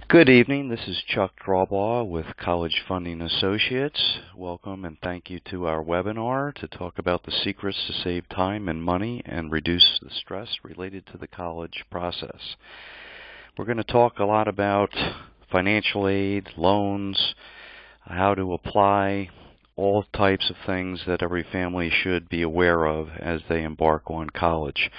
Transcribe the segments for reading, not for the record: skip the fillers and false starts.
Good evening. This is Chuck Drawbaugh with College Funding Associates. Welcome and thank you to our webinar to talk about the secrets to save time and money and reduce the stress related to the college process. We're going to talk a lot about financial aid, loans, how to apply, all types of things that every family should be aware of as they embark on college.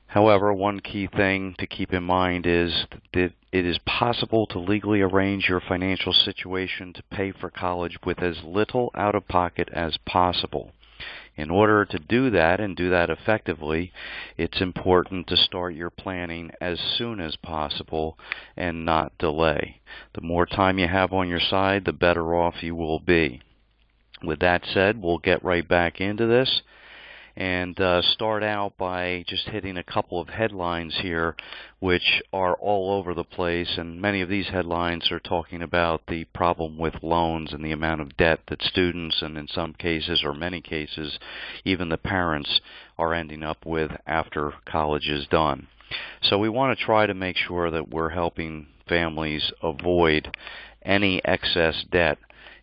However, one key thing to keep in mind is that it is possible to legally arrange your financial situation to pay for college with as little out-of-pocket as possible. In order to do that and do that effectively, it's important to start your planning as soon as possible and not delay. The more time you have on your side, the better off you will be. With that said, we'll get right back into this and start out by just hitting a couple of headlines here which are all over the place, and many of these headlines are talking about the problem with loans and the amount of debt that students, and in some cases or many cases even the parents, are ending up with after college is done. So we want to try to make sure that we're helping families avoid any excess debt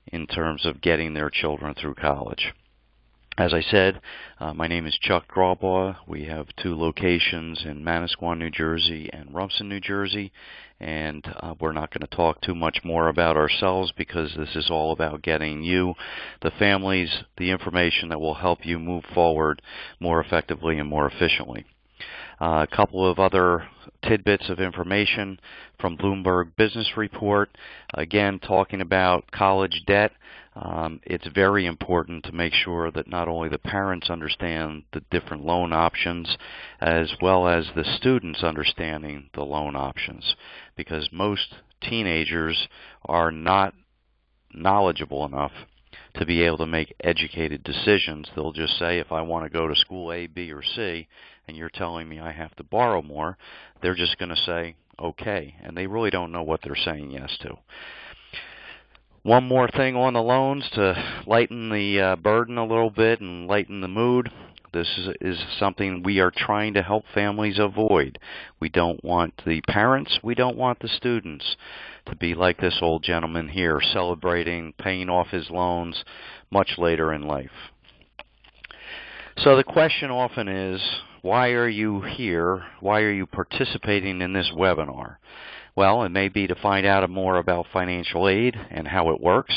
in terms of getting their children through college. As I said, my name is Chuck Drawbaugh. We have two locations in Manasquan, New Jersey and Rumson, New Jersey, and we're not going to talk too much more about ourselves because this is all about getting you, the families, the information that will help you move forward more effectively and more efficiently. A couple of other tidbits of information from Bloomberg Business Report, again talking about college debt. It's very important to make sure that not only the parents understand the different loan options as well as the students understanding the loan options, because most teenagers are not knowledgeable enough to be able to make educated decisions. They'll just say, if I want to go to school A, B, or C, and you're telling me I have to borrow more, they're just going to say, okay, and they really don't know what they're saying yes to. One more thing on the loans to lighten the burden a little bit and lighten the mood. This is something we are trying to help families avoid. We don't want the parents, we don't want the students to be like this old gentleman here, celebrating, paying off his loans much later in life. So the question often is, why are you here? Why are you participating in this webinar? Well, it may be to find out more about financial aid and how it works.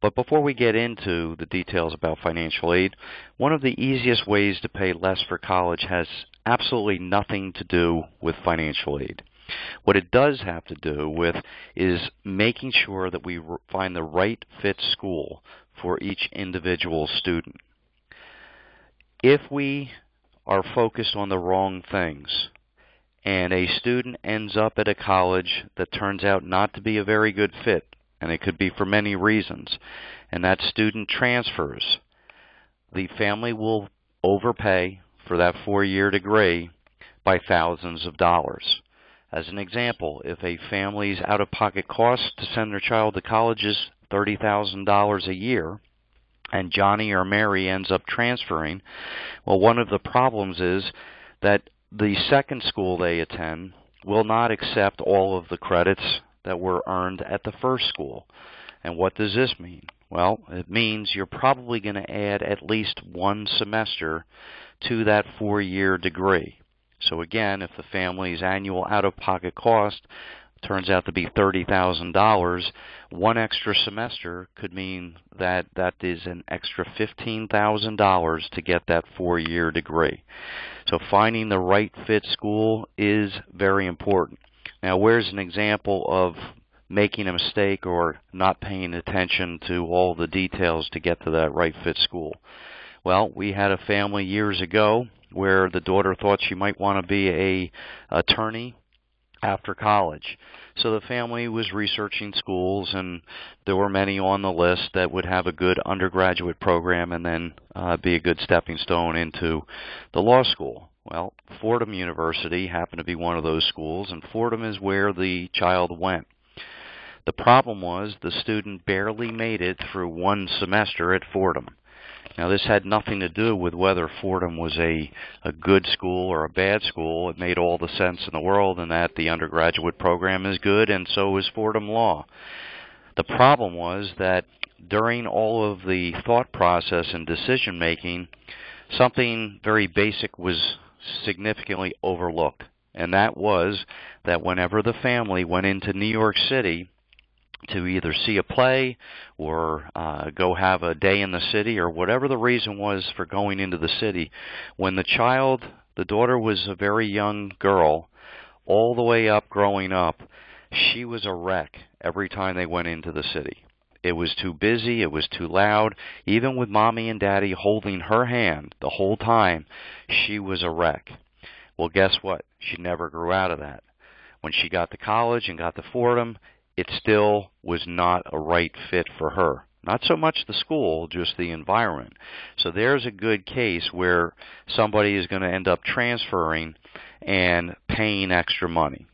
But before we get into the details about financial aid, one of the easiest ways to pay less for college has absolutely nothing to do with financial aid. What it does have to do with is making sure that we find the right fit school for each individual student. If we are focused on the wrong things, and a student ends up at a college that turns out not to be a very good fit, and it could be for many reasons, and that student transfers, the family will overpay for that four-year degree by thousands of dollars. As an example, if a family's out-of-pocket cost to send their child to college is $30,000 a year, and Johnny or Mary ends up transferring, well, one of the problems is that the second school they attend will not accept all of the credits that were earned at the first school. And what does this mean? Well, it means you're probably going to add at least one semester to that four-year degree. So again, if the family's annual out-of-pocket cost turns out to be $30,000, one extra semester could mean that that is an extra $15,000 to get that four-year degree. So finding the right fit school is very important. Now, where's an example of making a mistake or not paying attention to all the details to get to that right fit school? Well, we had a family years ago where the daughter thought she might want to be an attorney after college. So the family was researching schools, and there were many on the list that would have a good undergraduate program and then be a good stepping stone into the law school. Well, Fordham University happened to be one of those schools, and Fordham is where the child went. The problem was the student barely made it through one semester at Fordham. Now, this had nothing to do with whether Fordham was a good school or a bad school. It made all the sense in the world in that the undergraduate program is good, and so is Fordham Law. The problem was that during all of the thought process and decision-making, something very basic was significantly overlooked, and that was that whenever the family went into New York City to either see a play or go have a day in the city or whatever the reason was for going into the city, when the daughter was a very young girl, all the way up growing up, she was a wreck every time they went into the city. It was too busy, it was too loud. Even with Mommy and Daddy holding her hand the whole time, she was a wreck. Well, guess what? She never grew out of that. When she got to college and got to Fordham, it still was not a right fit for her. Not so much the school, just the environment. So there's a good case where somebody is going to end up transferring and paying extra money.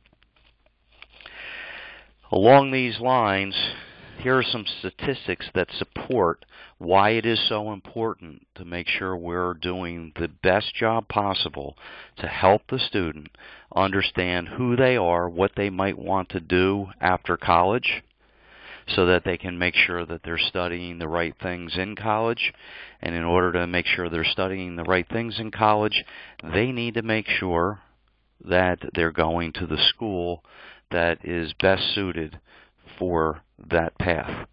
Along these lines, here are some statistics that support why it is so important to make sure we're doing the best job possible to help the student understand who they are, what they might want to do after college, so that they can make sure that they're studying the right things in college. And in order to make sure they're studying the right things in college, they need to make sure that they're going to the school that is best suited for that path.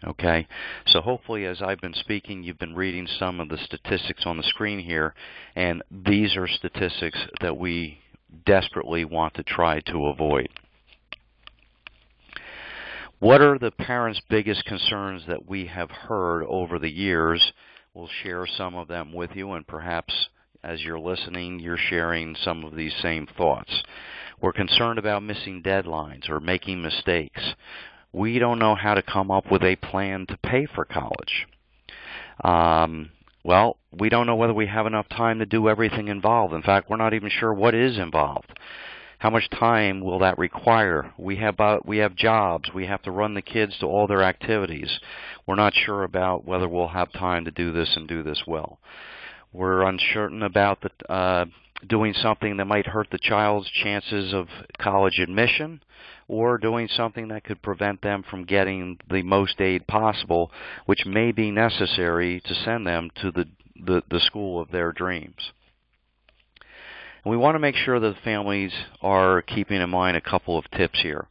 Okay, so hopefully as I've been speaking, you've been reading some of the statistics on the screen here, and these are statistics that we desperately want to try to avoid. What are the parents' biggest concerns that we have heard over the years? We'll share some of them with you, and perhaps as you're listening, you're sharing some of these same thoughts. We're concerned about missing deadlines or making mistakes. We don't know how to come up with a plan to pay for college. Well, we don't know whether we have enough time to do everything involved. In fact, we're not even sure what is involved. How much time will that require? We have jobs. We have to run the kids to all their activities. We're not sure about whether we'll have time to do this and do this well. We're uncertain about doing something that might hurt the child's chances of college admission, or doing something that could prevent them from getting the most aid possible, which may be necessary to send them to the school of their dreams. And we want to make sure that families are keeping in mind a couple of tips here.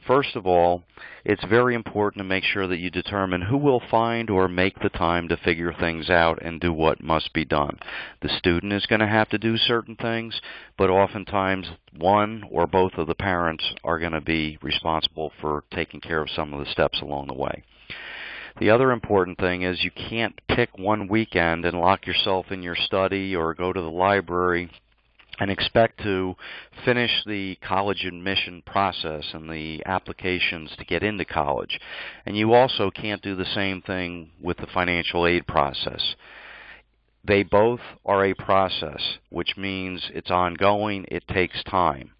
First of all, it's very important to make sure that you determine who will find or make the time to figure things out and do what must be done. The student is going to have to do certain things, but oftentimes one or both of the parents are going to be responsible for taking care of some of the steps along the way. The other important thing is you can't pick one weekend and lock yourself in your study or go to the library and expect to finish the college admission process and the applications to get into college. And you also can't do the same thing with the financial aid process. They both are a process, which means it's ongoing, it takes time.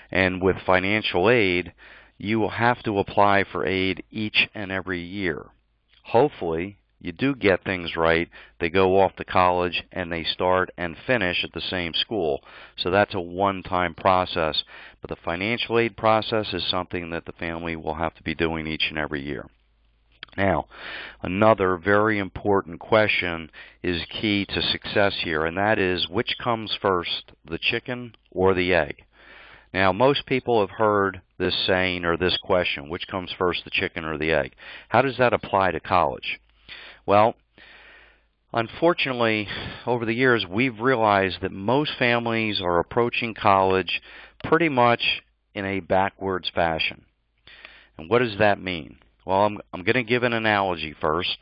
And with financial aid, you will have to apply for aid each and every year. Hopefully, you do get things right, they go off to college and they start and finish at the same school. So that's a one-time process. But the financial aid process is something that the family will have to be doing each and every year. Now, another very important question is key to success here, and that is, which comes first, the chicken or the egg? Now, most people have heard this saying or this question, which comes first, the chicken or the egg? How does that apply to college? Well, unfortunately, over the years, we've realized that most families are approaching college pretty much in a backwards fashion. And what does that mean? Well, I'm going to give an analogy first,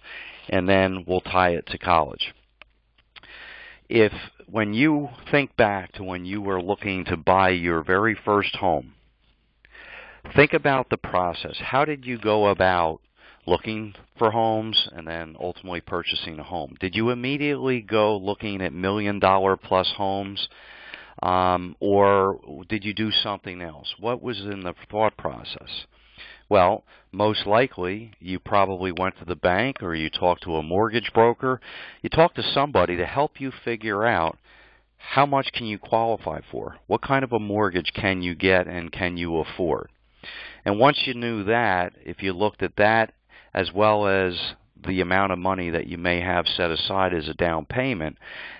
and then we'll tie it to college. When you think back to when you were looking to buy your very first home, think about the process. How did you go about looking for homes and then ultimately purchasing a home? Did you immediately go looking at $1 million plus homes, or did you do something else? What was in the thought process? Well, most likely you probably went to the bank or you talked to a mortgage broker. You talked to somebody to help you figure out how much can you qualify for? What kind of a mortgage can you get and can you afford? And once you knew that, if you looked at that as well as the amount of money that you may have set aside as a down payment,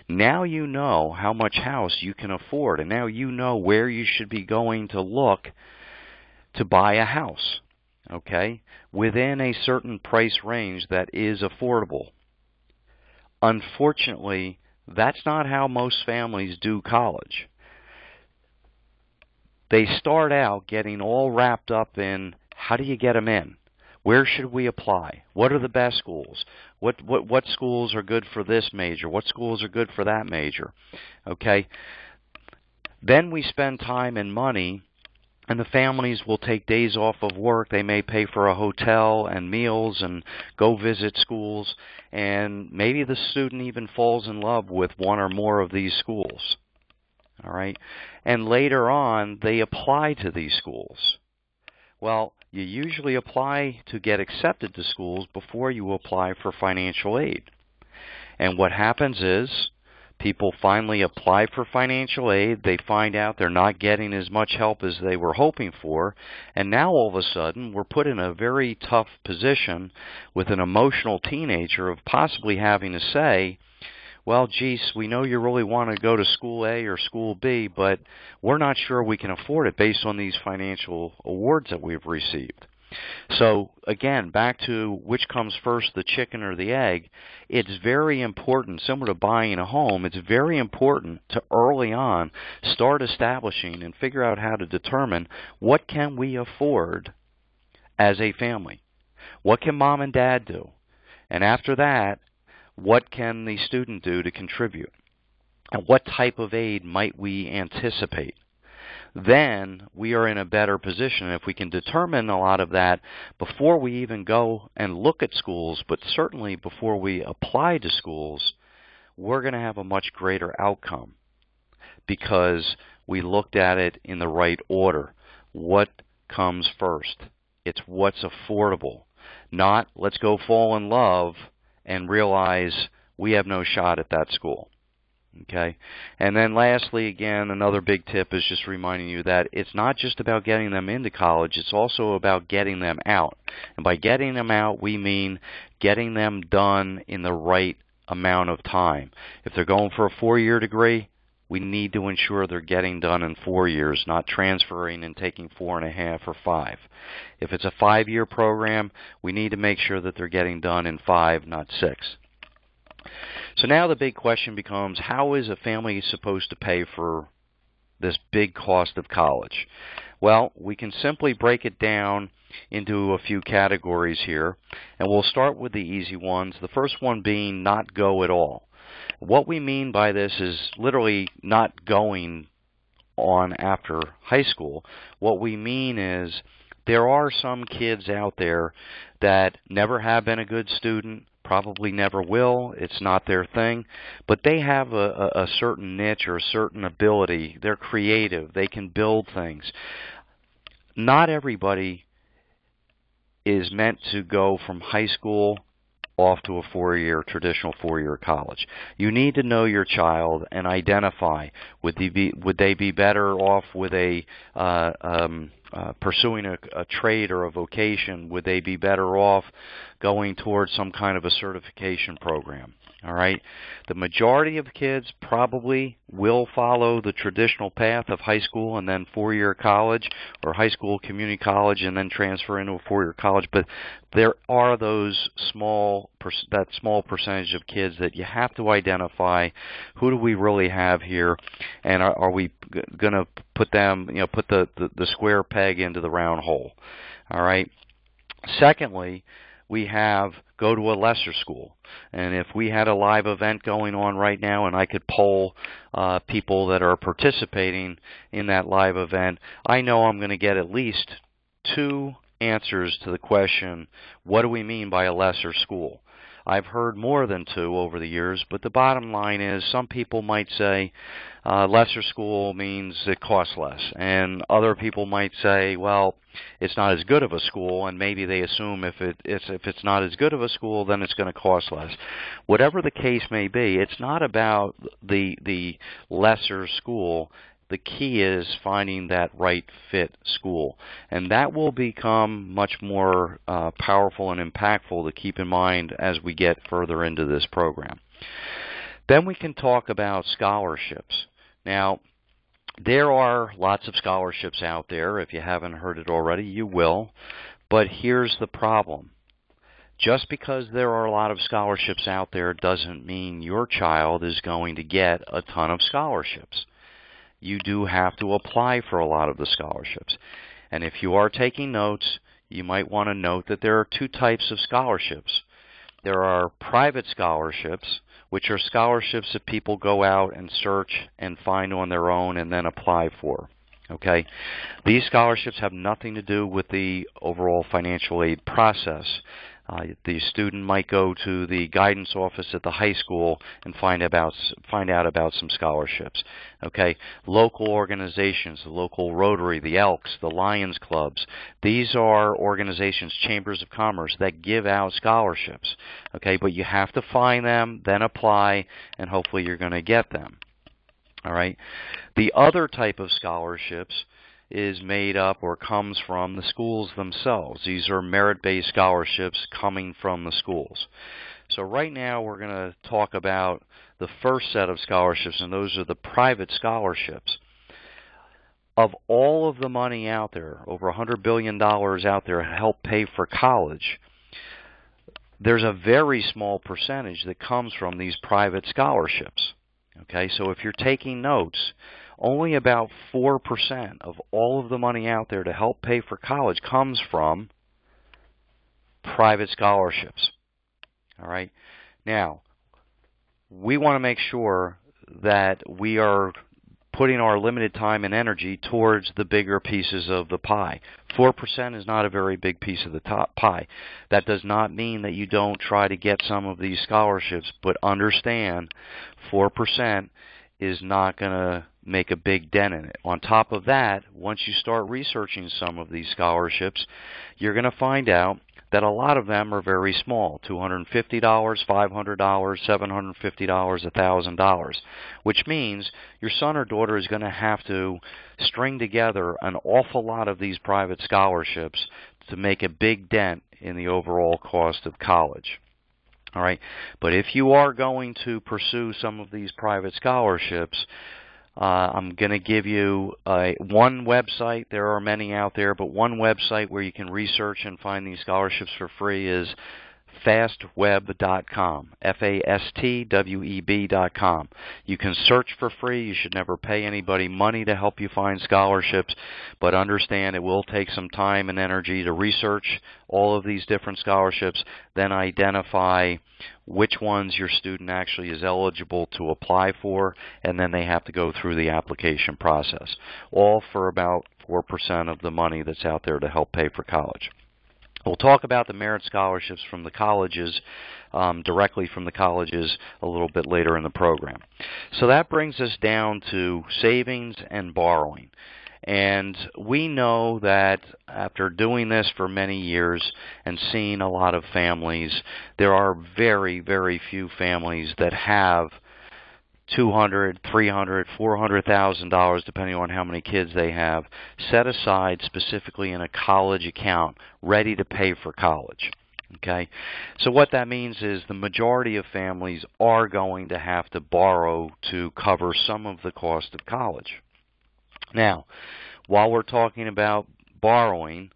now you know how much house you can afford, and now you know where you should be going to look to buy a house, okay, within a certain price range that is affordable. Unfortunately, that's not how most families do college. They start out getting all wrapped up in how do you get them in? Where should we apply? What are the best schools? What schools are good for this major? What schools are good for that major? Okay? Then we spend time and money, and the families will take days off of work. They may pay for a hotel and meals and go visit schools, and maybe the student even falls in love with one or more of these schools. All right? And later on, they apply to these schools. Well, you usually apply to get accepted to schools before you apply for financial aid. And what happens is people finally apply for financial aid. They find out they're not getting as much help as they were hoping for. And now all of a sudden we're put in a very tough position with an emotional teenager of possibly having to say, well, geez, we know you really want to go to school A or school B, but we're not sure we can afford it based on these financial awards that we've received. So, again, back to which comes first, the chicken or the egg, it's very important, similar to buying a home, it's very important to early on start establishing and figure out how to determine what can we afford as a family. What can mom and dad do? And after that, what can the student do to contribute? And what type of aid might we anticipate? Then we are in a better position. If we can determine a lot of that before we even go and look at schools, but certainly before we apply to schools, we're going to have a much greater outcome because we looked at it in the right order. What comes first? It's what's affordable, not let's go fall in love and realize we have no shot at that school. Okay? And then lastly, again, another big tip is just reminding you that it's not just about getting them into college, it's also about getting them out. And by getting them out, we mean getting them done in the right amount of time. If they're going for a 4-year degree, we need to ensure they're getting done in 4 years, not transferring and taking 4.5 or 5. If it's a 5-year program, we need to make sure that they're getting done in 5, not 6. So now the big question becomes, how is a family supposed to pay for this big cost of college? Well, we can simply break it down into a few categories here, and we'll start with the easy ones, the first one being not go at all. What we mean by this is literally not going on after high school. What we mean is there are some kids out there that never have been a good student, probably never will, it's not their thing, but they have a certain niche or a certain ability. They're creative, they can build things. Not everybody is meant to go from high school off to a traditional 4-year college. You need to know your child and identify, would they be better off with pursuing a trade or a vocation? Would they be better off going towards some kind of a certification program? All right. The majority of kids probably will follow the traditional path of high school and then 4-year college, or high school community college and then transfer into a 4-year college. But there are that small percentage of kids that you have to identify. Who do we really have here, and are we going to put them, put the square peg into the round hole? All right. Secondly, we have go to a lesser school. And if we had a live event going on right now and I could poll people that are participating in that live event, I know I'm going to get at least 2 answers to the question, what do we mean by a lesser school? I've heard more than 2 over the years, but the bottom line is some people might say lesser school means it costs less, and other people might say, well, it's not as good of a school, and maybe they assume if it's not as good of a school, then it's going to cost less. Whatever the case may be, it's not about the lesser school. The key is finding that right fit school, and that will become much more powerful and impactful to keep in mind as we get further into this program. Then we can talk about scholarships. Now, there are lots of scholarships out there. If you haven't heard it already, you will. But here's the problem. Just because there are a lot of scholarships out there doesn't mean your child is going to get a ton of scholarships. You do have to apply for a lot of the scholarships. And if you are taking notes, you might want to note that there are 2 types of scholarships. There are private scholarships, which are scholarships that people go out and search and find on their own and then apply for. Okay? These scholarships have nothing to do with the overall financial aid process. The student might go to the guidance office at the high school and find out about some scholarships. Okay, local organizations, the local Rotary, the Elks, the Lions Clubs, these are organizations, chambers of commerce, that give out scholarships. Okay, but you have to find them, then apply, and hopefully you're going to get them. All right. The other type of scholarships is made up or comes from the schools themselves. These are merit-based scholarships coming from the schools. So right now we're going to talk about the first set of scholarships, and those are the private scholarships. Of all of the money out there, over $100 billion out there to help pay for college, there's a very small percentage that comes from these private scholarships. Okay, so if you're taking notes, only about 4% of all of the money out there to help pay for college comes from private scholarships. All right. Now, we want to make sure that we are putting our limited time and energy towards the bigger pieces of the pie. 4% is not a very big piece of the top pie. That does not mean that you don't try to get some of these scholarships, but understand 4% is not going to make a big dent in it. On top of that, once you start researching some of these scholarships, you're going to find out that a lot of them are very small, $250, $500, $750, $1,000, which means your son or daughter is going to have to string together an awful lot of these private scholarships to make a big dent in the overall cost of college. All right, but if you are going to pursue some of these private scholarships, I'm going to give you one website. There are many out there, but one website where you can research and find these scholarships for free is fastweb.com, FASTWEB.com. You can search for free. You should never pay anybody money to help you find scholarships, but understand it will take some time and energy to research all of these different scholarships, then identify which ones your student actually is eligible to apply for, and then they have to go through the application process, all for about 4% of the money that's out there to help pay for college. We'll talk about the merit scholarships from the colleges, directly from the colleges, a little bit later in the program. So that brings us down to savings and borrowing. And we know that after doing this for many years and seeing a lot of families, there are very, very few families that have $200,000, $300,000, $400,000, depending on how many kids they have, set aside specifically in a college account, ready to pay for college. Okay, so what that means is the majority of families are going to have to borrow to cover some of the cost of college. Now, while we're talking about borrowing,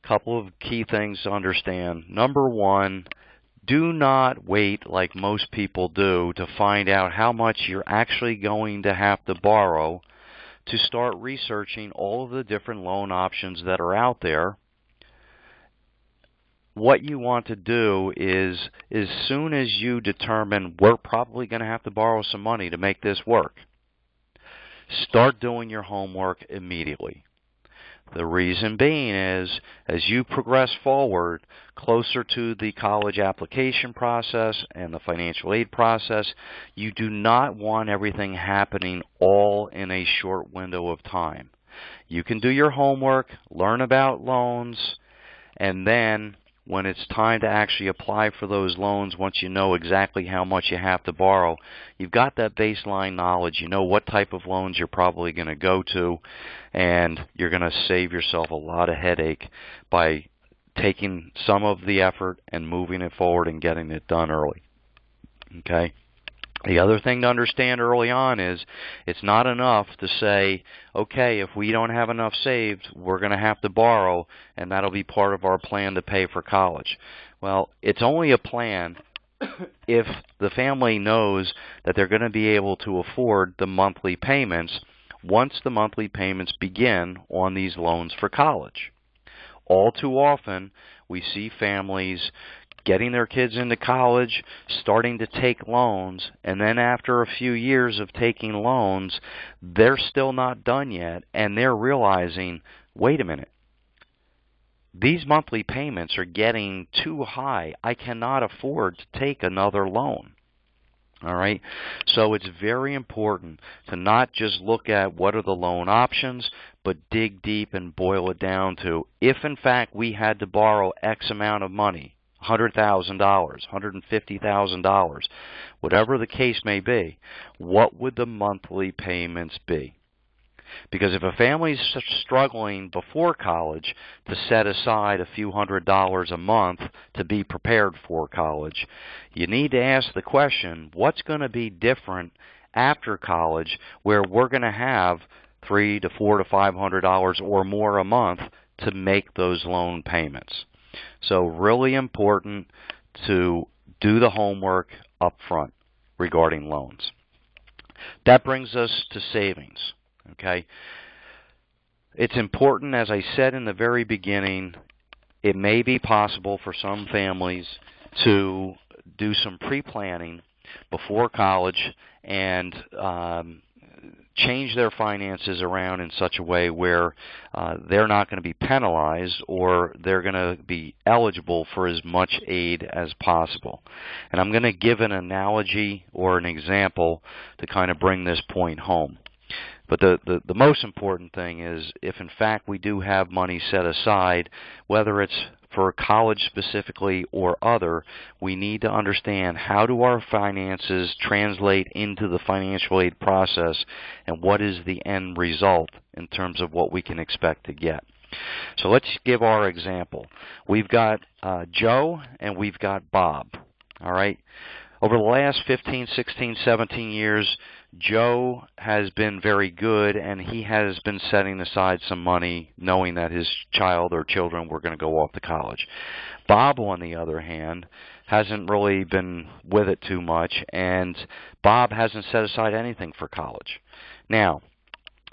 a couple of key things to understand. Number one, do not wait like most people do to find out how much you're actually going to have to borrow to start researching all of the different loan options that are out there. What you want to do is, as soon as you determine we're probably going to have to borrow some money to make this work, start doing your homework immediately. The reason being is, as you progress forward closer to the college application process and the financial aid process, you do not want everything happening all in a short window of time. You can do your homework, learn about loans, and then when it's time to actually apply for those loans, once you know exactly how much you have to borrow, you've got that baseline knowledge. You know what type of loans you're probably going to go to, and you're going to save yourself a lot of headache by taking some of the effort and moving it forward and getting it done early. Okay? The other thing to understand early on is it's not enough to say, okay, if we don't have enough saved, we're going to have to borrow, and that'll be part of our plan to pay for college. Well, it's only a plan if the family knows that they're going to be able to afford the monthly payments once the monthly payments begin on these loans for college. All too often, we see families getting their kids into college, starting to take loans, and then after a few years of taking loans, they're still not done yet, and they're realizing, wait a minute, these monthly payments are getting too high. I cannot afford to take another loan. All right, so it's very important to not just look at what are the loan options, but dig deep and boil it down to, if in fact we had to borrow X amount of money, $100,000, $150,000, whatever the case may be, what would the monthly payments be? Because if a family's struggling before college to set aside a few $100s a month to be prepared for college, you need to ask the question, what's going to be different after college where we're going to have $300 to $400 to $500 or more a month to make those loan payments? So really important to do the homework up front regarding loans. That brings us to savings. Okay, it's important, as I said in the very beginning, it may be possible for some families to do some pre-planning before college and change their finances around in such a way where they're not going to be penalized, or they're going to be eligible for as much aid as possible. And I'm going to give an analogy or an example to kind of bring this point home. But the most important thing is, if in fact we do have money set aside, whether it's for college specifically or other, we need to understand, how do our finances translate into the financial aid process, and what is the end result in terms of what we can expect to get. So let's give our example. We've got Joe and we've got Bob. All right. Over the last 15, 16, 17 years, Joe has been very good, and he has been setting aside some money knowing that his child or children were going to go off to college. Bob, on the other hand, hasn't really been with it too much, and Bob hasn't set aside anything for college. Now,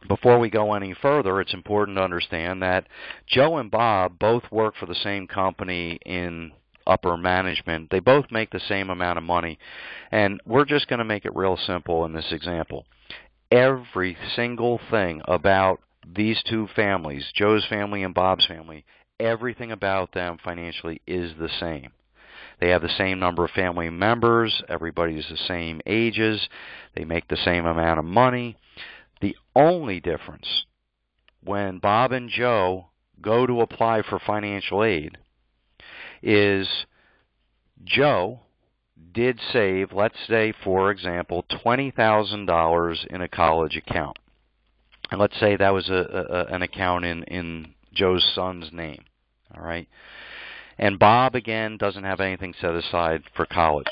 before we go any further, it's important to understand that Joe and Bob both work for the same company in upper management. They both make the same amount of money, and we're just going to make it real simple in this example. Every single thing about these two families, Joe's family and Bob's family, everything about them financially is the same. They have the same number of family members, everybody's the same ages, they make the same amount of money. The only difference, when Bob and Joe go to apply for financial aid, is Joe did save, let's say, for example, $20,000 in a college account. And let's say that was an account in Joe's son's name. All right. And Bob, again, doesn't have anything set aside for college.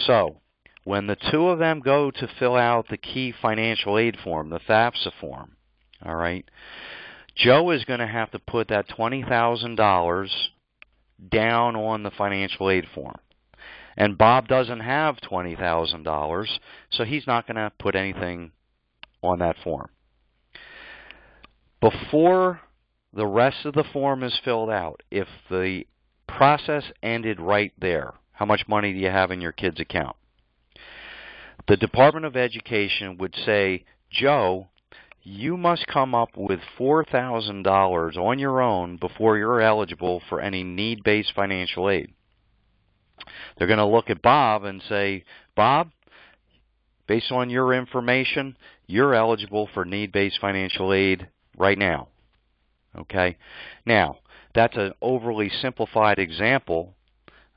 So when the two of them go to fill out the key financial aid form, the FAFSA form, all right, Joe is going to have to put that $20,000 down on the financial aid form. And Bob doesn't have $20,000, so he's not going to put anything on that form. Before the rest of the form is filled out, if the process ended right there, how much money do you have in your kid's account? The Department of Education would say, Joe, you must come up with $4,000 on your own before you're eligible for any need-based financial aid. They're going to look at Bob and say, Bob, based on your information, you're eligible for need-based financial aid right now. Okay? Now, that's an overly simplified example,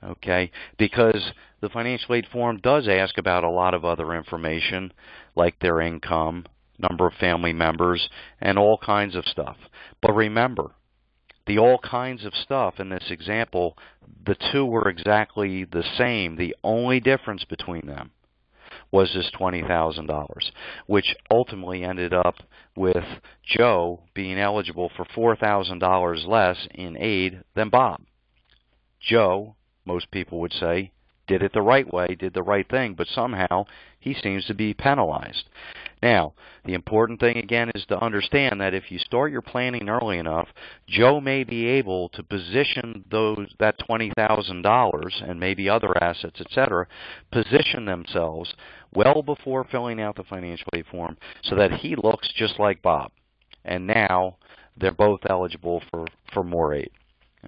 okay, because the financial aid form does ask about a lot of other information, like their income, number of family members, and all kinds of stuff. But remember, the all kinds of stuff in this example, the two were exactly the same. The only difference between them was this $20,000, which ultimately ended up with Joe being eligible for $4,000 less in aid than Bob. Joe, most people would say, did it the right way, did the right thing, but somehow he seems to be penalized. Now, the important thing again is to understand that if you start your planning early enough, Joe may be able to position that $20,000 and maybe other assets, etc., position themselves well before filling out the financial aid form so that he looks just like Bob. And now they're both eligible for more aid.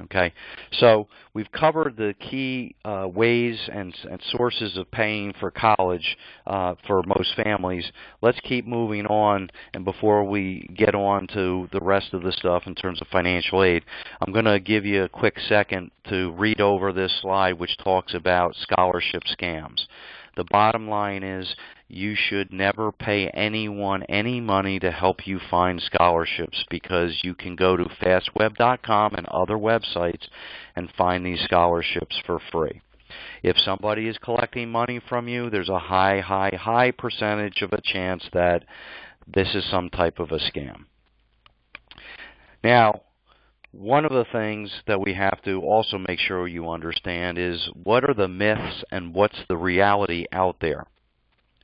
Okay, so we've covered the key ways and sources of paying for college for most families. Let's keep moving on, and before we get on to the rest of the stuff in terms of financial aid, I'm going to give you a quick second to read over this slide which talks about scholarship scams. The bottom line is you should never pay anyone any money to help you find scholarships, because you can go to fastweb.com and other websites and find these scholarships for free. If somebody is collecting money from you, there's a high percentage of a chance that this is some type of a scam. Now, one of the things that we have to also make sure you understand is what are the myths and what's the reality out there.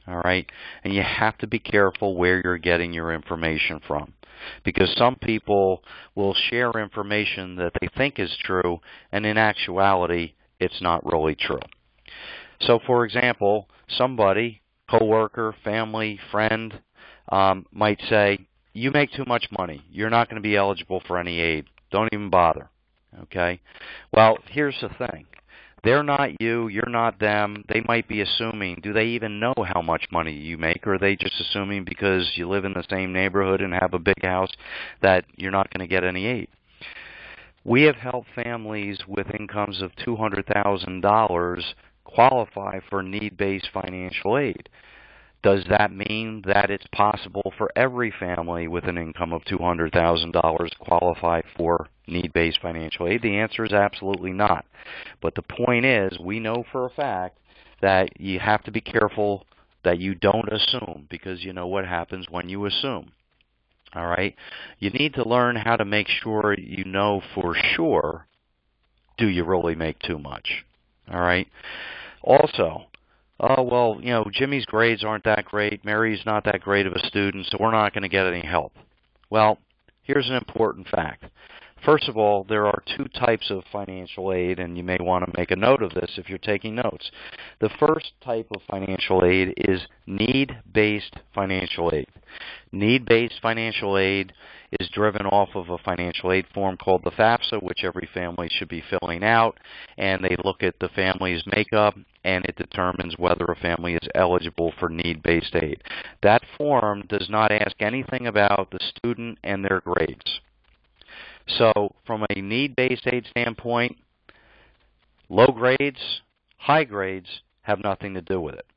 All right? And you have to be careful where you're getting your information from, because some people will share information that they think is true, and in actuality, it's not really true. So, for example, somebody, coworker, family, friend, might say, you make too much money. You're not going to be eligible for any aid. Don't even bother. Okay? Well, here's the thing. They're not you, you're not them. They might be assuming, do they even know how much money you make, or are they just assuming because you live in the same neighborhood and have a big house that you're not going to get any aid? We have helped families with incomes of $200,000 qualify for need-based financial aid. Does that mean that it's possible for every family with an income of $200,000 qualify for need-based financial aid? The answer is absolutely not. But the point is, we know for a fact that you have to be careful that you don't assume, because you know what happens when you assume. All right? You need to learn how to make sure you know for sure, do you really make too much? All right? Also, oh, well, you know, Jimmy's grades aren't that great, Mary's not that great of a student, so we're not going to get any help. Well, here's an important fact. First of all, there are two types of financial aid, and you may want to make a note of this if you're taking notes. The first type of financial aid is need-based financial aid. Need-based financial aid is driven off of a financial aid form called the FAFSA, which every family should be filling out, and they look at the family's makeup, and it determines whether a family is eligible for need-based aid. That form does not ask anything about the student and their grades. So from a need-based aid standpoint, low grades, high grades have nothing to do with it.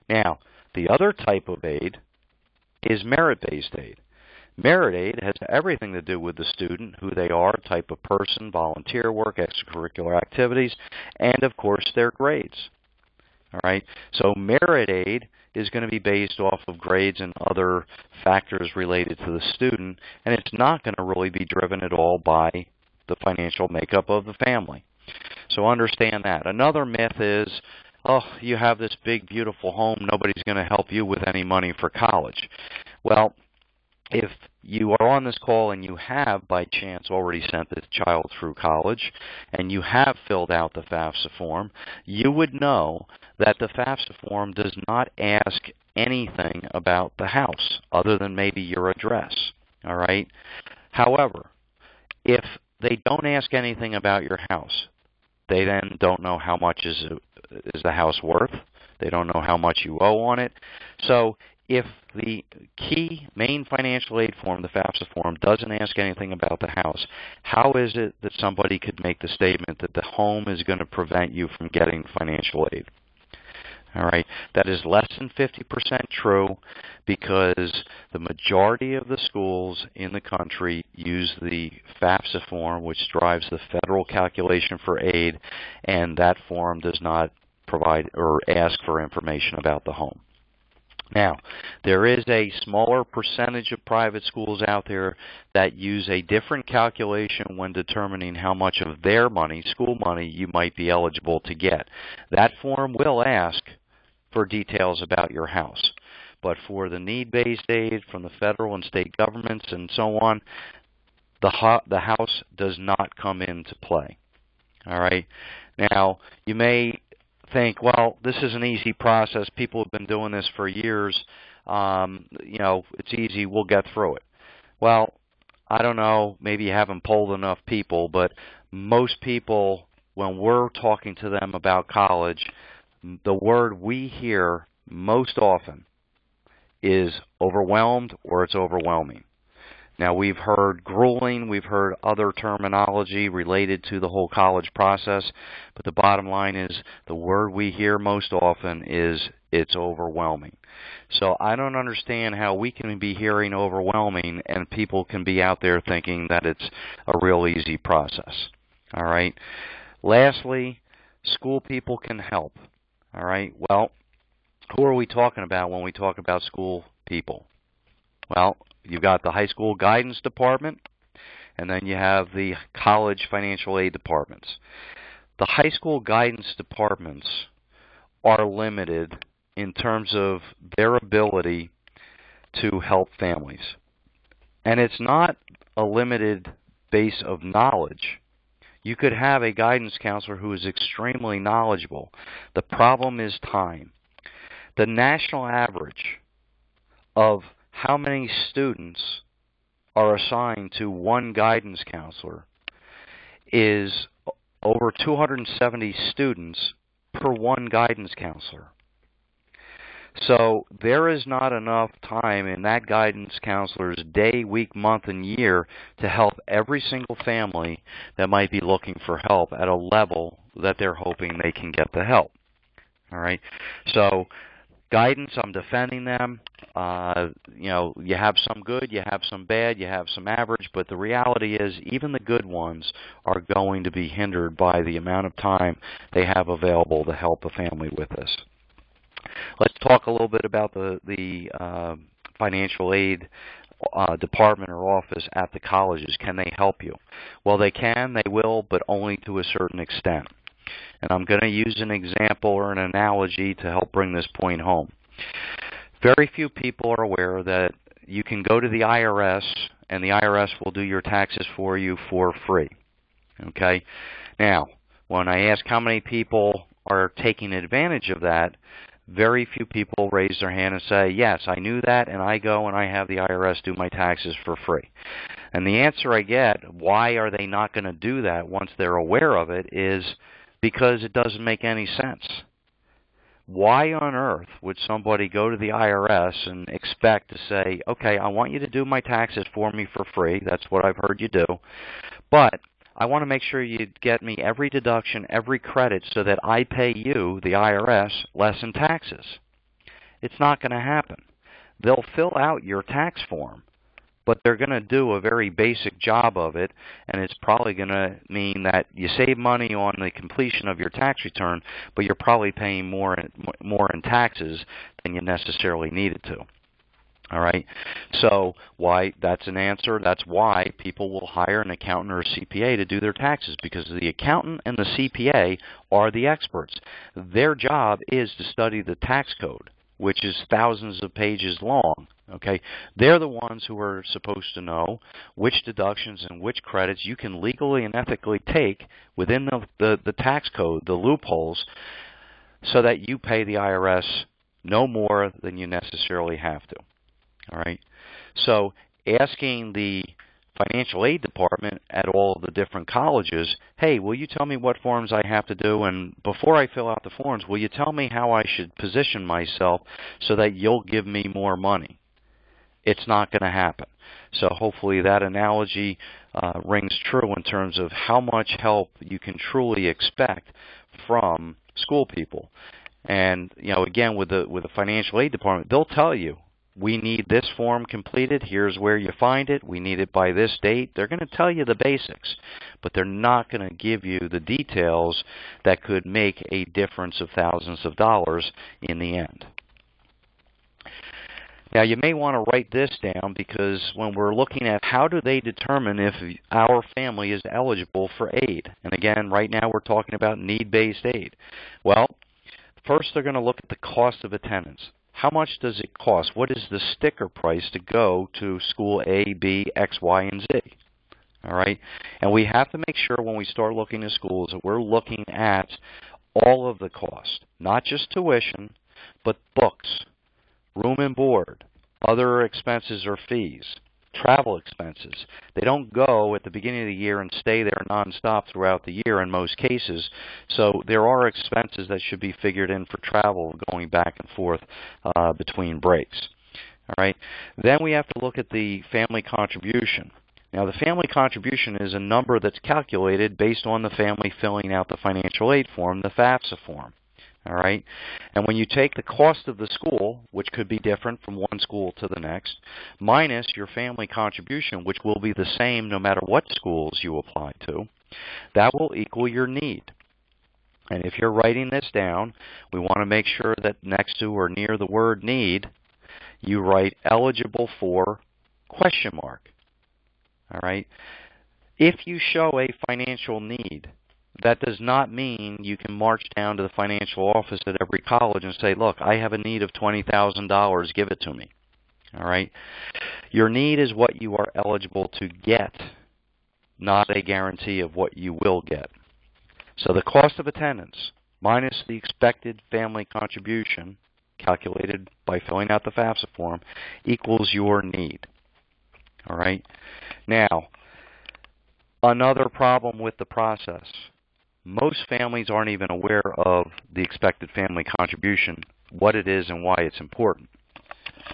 Now, the other type of aid is merit-based aid. Merit aid has everything to do with the student, who they are, type of person, volunteer work, extracurricular activities, and of course their grades. All right? So merit aid is going to be based off of grades and other factors related to the student, and it's not going to really be driven at all by the financial makeup of the family. So understand that. Another myth is, oh, you have this big, beautiful home, nobody's going to help you with any money for college. Well, if you are on this call and you have, by chance, already sent the child through college and you have filled out the FAFSA form, you would know that the FAFSA form does not ask anything about the house other than maybe your address. All right? However, if they don't ask anything about your house, they then don't know how much is the house worth. They don't know how much you owe on it. So if the key main financial aid form, the FAFSA form, doesn't ask anything about the house, how is it that somebody could make the statement that the home is going to prevent you from getting financial aid? All right, that is less than 50% true, because the majority of the schools in the country use the FAFSA form, which drives the federal calculation for aid, and that form does not provide or ask for information about the home. Now, there is a smaller percentage of private schools out there that use a different calculation when determining how much of their money, school money, you might be eligible to get. That form will ask for details about your house. But for the need-based aid from the federal and state governments and so on, the house does not come into play. All right? Now, you may think, well, this is an easy process. People have been doing this for years. It's easy. We'll get through it. Well, I don't know. Maybe you haven't polled enough people, but most people, when we're talking to them about college, the word we hear most often is overwhelmed or it's overwhelming. Now, we've heard grueling, we've heard other terminology related to the whole college process, but the bottom line is the word we hear most often is it's overwhelming. So I don't understand how we can be hearing overwhelming and people can be out there thinking that it's a real easy process. All right. Lastly, school people can help. All right. Well, who are we talking about when we talk about school people? Well, you've got the high school guidance department, and then you have the college financial aid departments. The high school guidance departments are limited in terms of their ability to help families. And it's not a limited base of knowledge. You could have a guidance counselor who is extremely knowledgeable. The problem is time. The national average of how many students are assigned to one guidance counselor is over 270 students per one guidance counselor. So there is not enough time in that guidance counselor's day, week, month, and year to help every single family that might be looking for help at a level that they're hoping they can get the help. All right. So guidance, I'm defending them. You have some good, you have some bad, you have some average, but the reality is even the good ones are going to be hindered by the amount of time they have available to help a family with this. Let's talk a little bit about the financial aid department or office at the colleges. Can they help you? Well, they can, they will, but only to a certain extent. And I'm going to use an example or an analogy to help bring this point home. Very few people are aware that you can go to the IRS and the IRS will do your taxes for you for free. Okay? Now, when I ask how many people are taking advantage of that, very few people raise their hand and say, yes, I knew that, and I go and I have the IRS do my taxes for free. And the answer I get, why are they not going to do that once they're aware of it, is because it doesn't make any sense. Why on earth would somebody go to the IRS and expect to say, okay, I want you to do my taxes for me for free. That's what I've heard you do. But I want to make sure you get me every deduction, every credit, so that I pay you, the IRS, less in taxes. It's not going to happen. They'll fill out your tax form, but they're going to do a very basic job of it, and it's probably going to mean that you save money on the completion of your tax return, but you're probably paying more in taxes than you necessarily needed to. All right, so why? That's an answer. That's why people will hire an accountant or a CPA to do their taxes, because the accountant and the CPA are the experts. Their job is to study the tax code. which is thousands of pages long. Okay, they're the ones who are supposed to know which deductions and which credits you can legally and ethically take within the tax code, the loopholes, so that you pay the IRS no more than you necessarily have to. All right, so asking the financial aid department at all of the different colleges, hey, will you tell me what forms I have to do, and before I fill out the forms, will you tell me how I should position myself so that you'll give me more money? It's not going to happen. So hopefully that analogy rings true in terms of how much help you can truly expect from school people. And again, with the financial aid department, they'll tell you, we need this form completed. Here's where you find it. We need it by this date. They're going to tell you the basics, but they're not going to give you the details that could make a difference of thousands of dollars in the end. Now, you may want to write this down, because when we're looking at how do they determine if our family is eligible for aid, and again, right now we're talking about need-based aid. Well, first they're going to look at the cost of attendance. How much does it cost? What is the sticker price to go to school A, B, X, Y, and Z? All right? And we have to make sure when we start looking at schools that we're looking at all of the cost, not just tuition, but books, room and board, other expenses or fees, travel expenses. They don't go at the beginning of the year and stay there nonstop throughout the year in most cases. So there are expenses that should be figured in for travel going back and forth between breaks. All right. Then we have to look at the family contribution. Now, the family contribution is a number that's calculated based on the family filling out the financial aid form, the FAFSA form. All right, and when you take the cost of the school, which could be different from one school to the next, minus your family contribution, which will be the same no matter what schools you apply to, that will equal your need. And if you're writing this down, we want to make sure that next to or near the word need, you write eligible for ? All right, if you show a financial need, that does not mean you can march down to the financial office at every college and say, look, I have a need of $20,000, give it to me. All right? Your need is what you are eligible to get, not a guarantee of what you will get. So the cost of attendance minus the expected family contribution, calculated by filling out the FAFSA form, equals your need. All right? Now, another problem with the process. Most families aren't even aware of the expected family contribution, what it is and why it's important.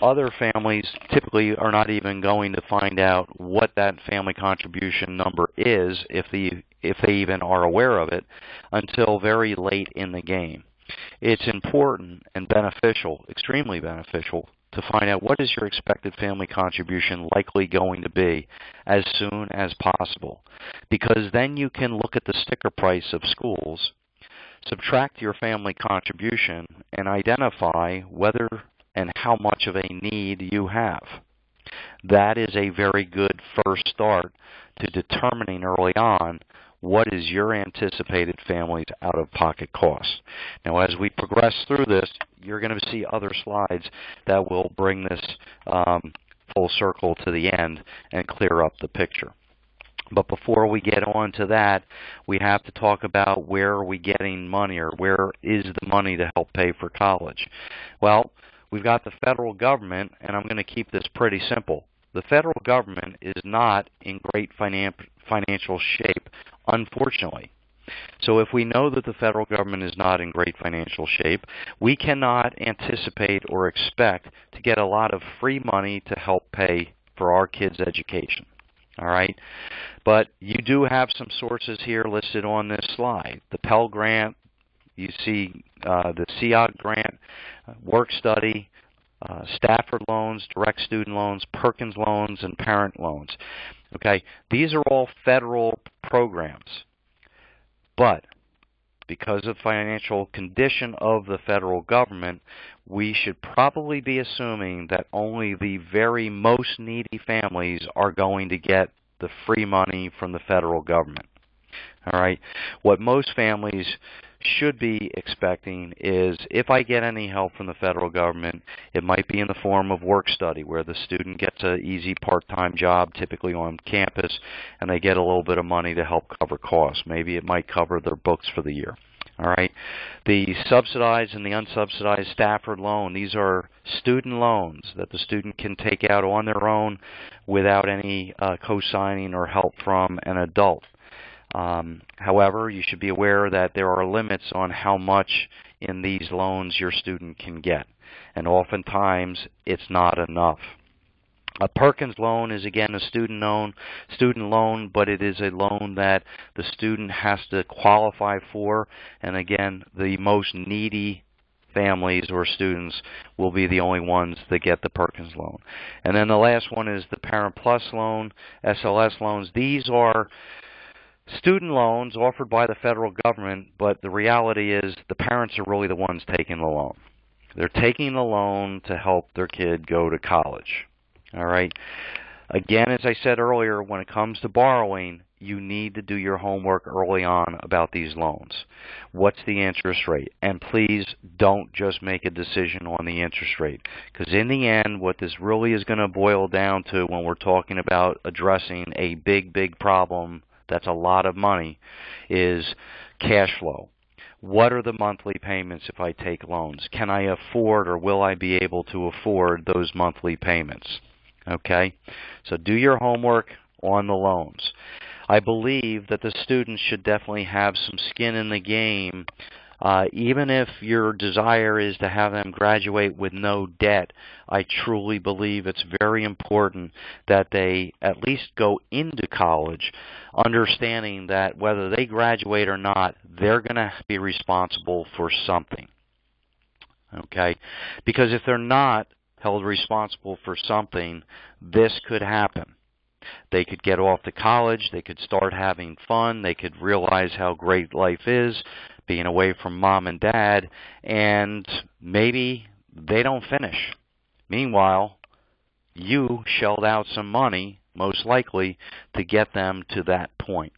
Other families typically are not even going to find out what that family contribution number is, if they even are aware of it, until very late in the game. It's important and beneficial, extremely beneficial, to find out what is your expected family contribution likely going to be as soon as possible. Because then you can look at the sticker price of schools, subtract your family contribution, and identify whether and how much of a need you have. That is a very good first start to determining early on what is your anticipated family's out-of-pocket cost. Now, as we progress through this, you're going to see other slides that will bring this full circle to the end and clear up the picture. But before we get on to that, we have to talk about where are we getting money, or where is the money to help pay for college. Well, we've got the federal government, and I'm going to keep this pretty simple. The federal government is not in great financial shape, unfortunately. So if we know that the federal government is not in great financial shape, we cannot anticipate or expect to get a lot of free money to help pay for our kids' education. All right? But you do have some sources here listed on this slide. The Pell Grant, you see the CEOG Grant, Work Study, Stafford loans, direct student loans, Perkins loans, and parent loans. Okay, these are all federal programs. But because of financial condition of the federal government, we should probably be assuming that only the very most needy families are going to get the free money from the federal government. All right, what most families should be expecting is, if I get any help from the federal government, it might be in the form of work study, where the student gets an easy part-time job, typically on campus, and they get a little bit of money to help cover costs. Maybe it might cover their books for the year. All right. The subsidized and the unsubsidized Stafford loan, these are student loans that the student can take out on their own without any co-signing or help from an adult. However, you should be aware that there are limits on how much in these loans your student can get, and oftentimes it's not enough. A Perkins loan is, again, a student loan, but it is a loan that the student has to qualify for, and again, the most needy families or students will be the only ones that get the Perkins loan. And then the last one is the Parent Plus loan, SLS loans. These are student loans offered by the federal government, but the reality is the parents are really the ones taking the loan. They're taking the loan to help their kid go to college. All right. Again, as I said earlier, when it comes to borrowing, you need to do your homework early on about these loans. What's the interest rate? And please don't just make a decision on the interest rate, because in the end, what this really is going to boil down to when we're talking about addressing a big problem that's a lot of money is cash flow. What are the monthly payments if I take loans? Can I afford, or will I be able to afford those monthly payments? Okay, so do your homework on the loans. I believe that the students should definitely have some skin in the game. Even if your desire is to have them graduate with no debt, I truly believe it's very important that they at least go into college understanding that whether they graduate or not, they're going to be responsible for something. Okay? Because if they're not held responsible for something, this could happen. They could get off to college, they could start having fun, they could realize how great life is, being away from mom and dad, and maybe they don't finish. Meanwhile, you shelled out some money, most likely, to get them to that point.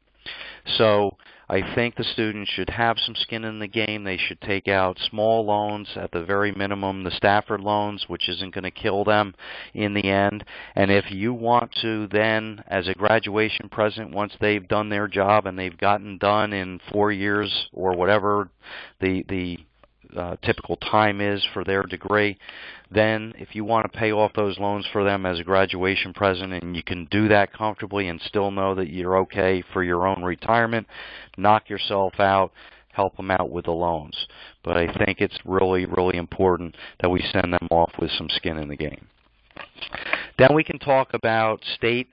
So I think the students should have some skin in the game. They should take out small loans, at the very minimum, the Stafford loans, which isn't going to kill them in the end. And if you want to then, as a graduation present, once they've done their job and they've gotten done in 4 years or whatever the typical time is for their degree, then if you want to pay off those loans for them as a graduation present, and you can do that comfortably and still know that you're okay for your own retirement, knock yourself out, help them out with the loans. But I think it's really, really important that we send them off with some skin in the game. Then we can talk about state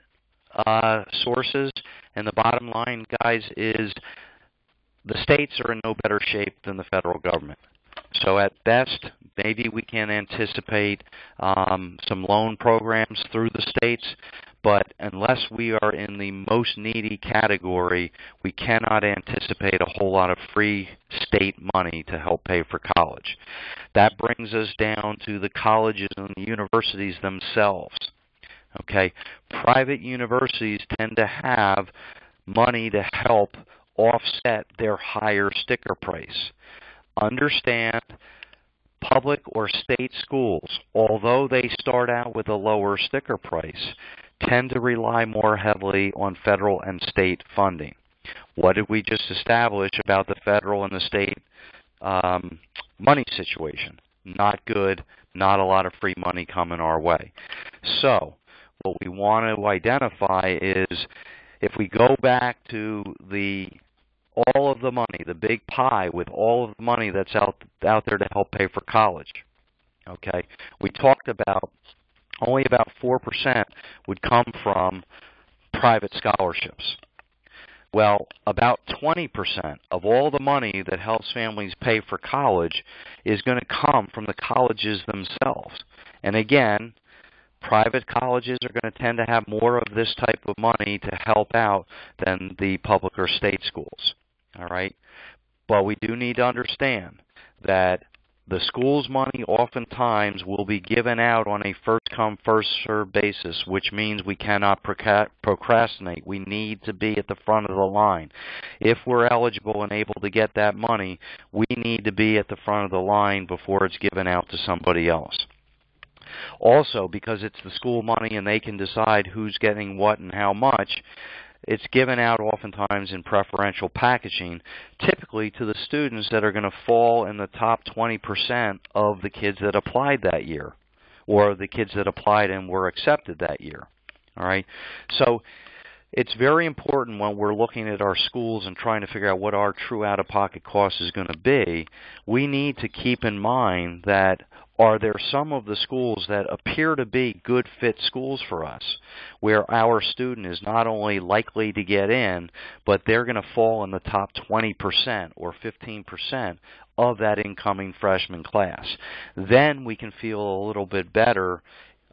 sources, and the bottom line, guys, is the states are in no better shape than the federal government. So at best, maybe we can anticipate some loan programs through the states, but unless we are in the most needy category, we cannot anticipate a whole lot of free state money to help pay for college. That brings us down to the colleges and the universities themselves. Okay, private universities tend to have money to help offset their higher sticker price. Understand, public or state schools, although they start out with a lower sticker price, tend to rely more heavily on federal and state funding. What did we just establish about the federal and the state money situation? Not good, not a lot of free money coming our way. So what we want to identify is, if we go back to all of the money, the big pie with all of the money that's out there to help pay for college. Okay, we talked about only about 4% would come from private scholarships. Well, about 20% of all the money that helps families pay for college is going to come from the colleges themselves. And again, private colleges are going to tend to have more of this type of money to help out than the public or state schools. All right? But we do need to understand that The school's money oftentimes will be given out on a first-come, first-served basis, which means we cannot procrastinate. We need to be at the front of the line. If we're eligible and able to get that money, we need to be at the front of the line before it's given out to somebody else. Also, because it's the school money and they can decide who's getting what and how much, it's given out oftentimes in preferential packaging, typically to the students that are going to fall in the top 20% of the kids that applied that year, or the kids that applied and were accepted that year. All right? So it's very important when we're looking at our schools and trying to figure out what our true out-of-pocket cost is going to be, we need to keep in mind that are there some of the schools that appear to be good fit schools for us, where our student is not only likely to get in, but they're going to fall in the top 20% or 15% of that incoming freshman class. Then we can feel a little bit better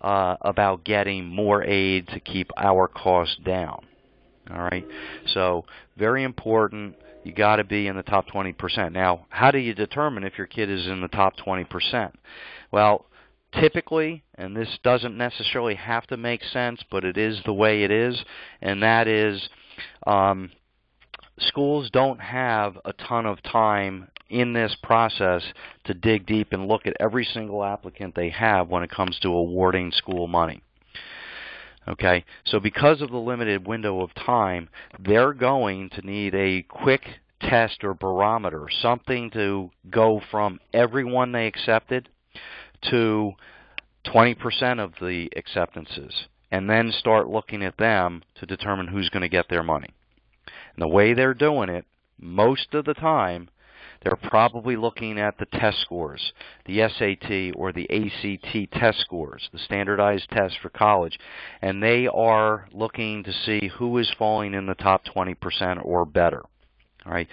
about getting more aid to keep our costs down. All right, so very important. You got to be in the top 20%. Now, how do you determine if your kid is in the top 20%? Well, typically, and this doesn't necessarily have to make sense, but it is the way it is, and that is schools don't have a ton of time in this process to dig deep and look at every single applicant they have when it comes to awarding school money. Okay, so because of the limited window of time, they're going to need a quick test or barometer, something to go from everyone they accepted to 20% of the acceptances, and then start looking at them to determine who's going to get their money. And the way they're doing it, most of the time, they're probably looking at the test scores, the SAT or the ACT test scores, the standardized tests for college, and they are looking to see who is falling in the top 20% or better. All right.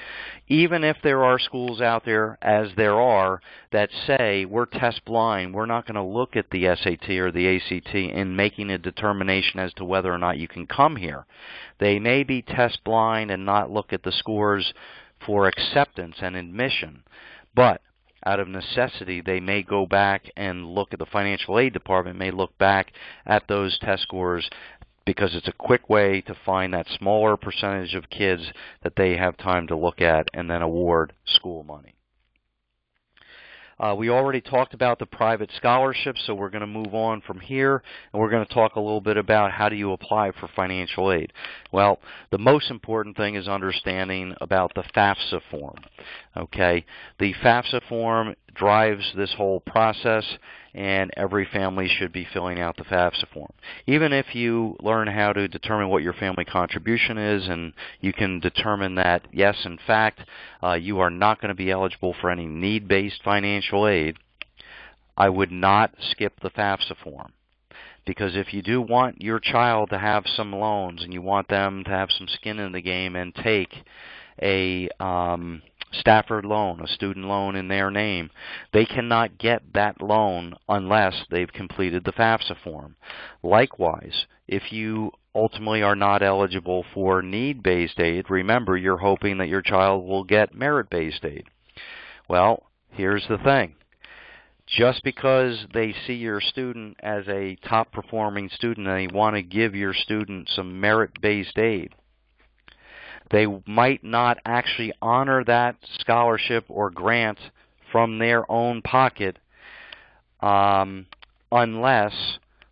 Even if there are schools out there, as there are, that say we're test blind, we're not going to look at the SAT or the ACT in making a determination as to whether or not you can come here. They may be test blind and not look at the scores for acceptance and admission, but out of necessity, they may go back and look at the financial aid department, may look back at those test scores because it's a quick way to find that smaller percentage of kids that they have time to look at and then award school money. We already talked about the private scholarships, so we're going to move on from here, and we're going to talk a little bit about how do you apply for financial aid. Well, the most important thing is understanding about the FAFSA form. Okay, the FAFSA form drives this whole process, and every family should be filling out the FAFSA form. Even if you learn how to determine what your family contribution is, and you can determine that, yes, in fact, you are not going to be eligible for any need-based financial aid, I would not skip the FAFSA form. Because if you do want your child to have some loans and you want them to have some skin in the game and take a Stafford loan, a student loan in their name, they cannot get that loan unless they've completed the FAFSA form. Likewise, if you ultimately are not eligible for need-based aid, remember you're hoping that your child will get merit-based aid. Well, here's the thing. Just because they see your student as a top-performing student and they want to give your student some merit-based aid, they might not actually honor that scholarship or grant from their own pocket unless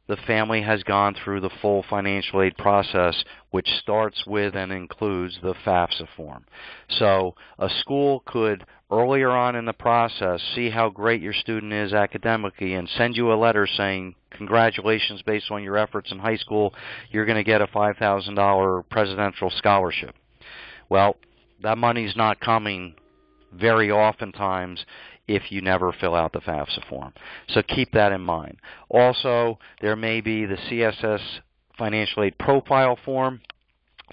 the family has gone through the full financial aid process, which starts with and includes the FAFSA form. So a school could, earlier on in the process, see how great your student is academically and send you a letter saying, congratulations, based on your efforts in high school, you're going to get a $5,000 presidential scholarship. Well, that money's not coming very oftentimes if you never fill out the FAFSA form. So keep that in mind. Also, there may be the CSS Financial Aid Profile form.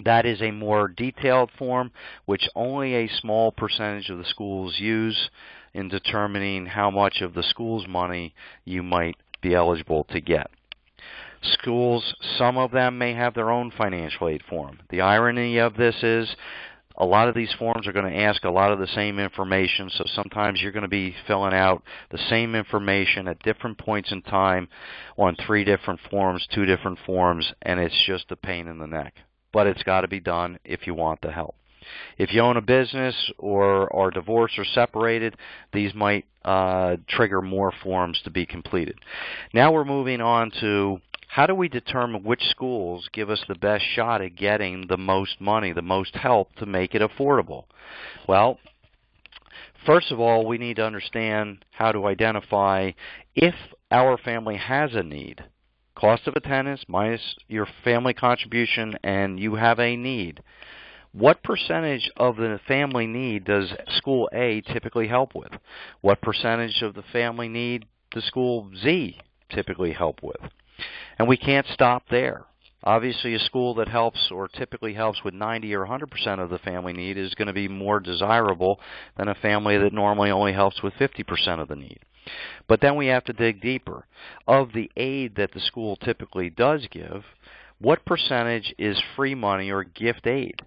That is a more detailed form, which only a small percentage of the schools use in determining how much of the school's money you might be eligible to get. Schools, some of them may have their own financial aid form. The irony of this is A lot of these forms are going to ask a lot of the same information, so sometimes you're going to be filling out the same information at different points in time on 3 different forms, 2 different forms, and it's just a pain in the neck. But it's got to be done if you want the help. If you own a business or are divorced or separated, these might trigger more forms to be completed. Now we're moving on to how do we determine which schools give us the best shot at getting the most money, the most help to make it affordable? Well, first of all, we need to understand how to identify if our family has a need. Cost of attendance minus your family contribution, and you have a need. What percentage of the family need does school A typically help with? What percentage of the family need does school Z typically help with? And we can't stop there. Obviously, a school that helps or typically helps with 90 or 100% of the family need is going to be more desirable than a family that normally only helps with 50% of the need. But then we have to dig deeper. Of the aid that the school typically does give, what percentage is free money or gift aid?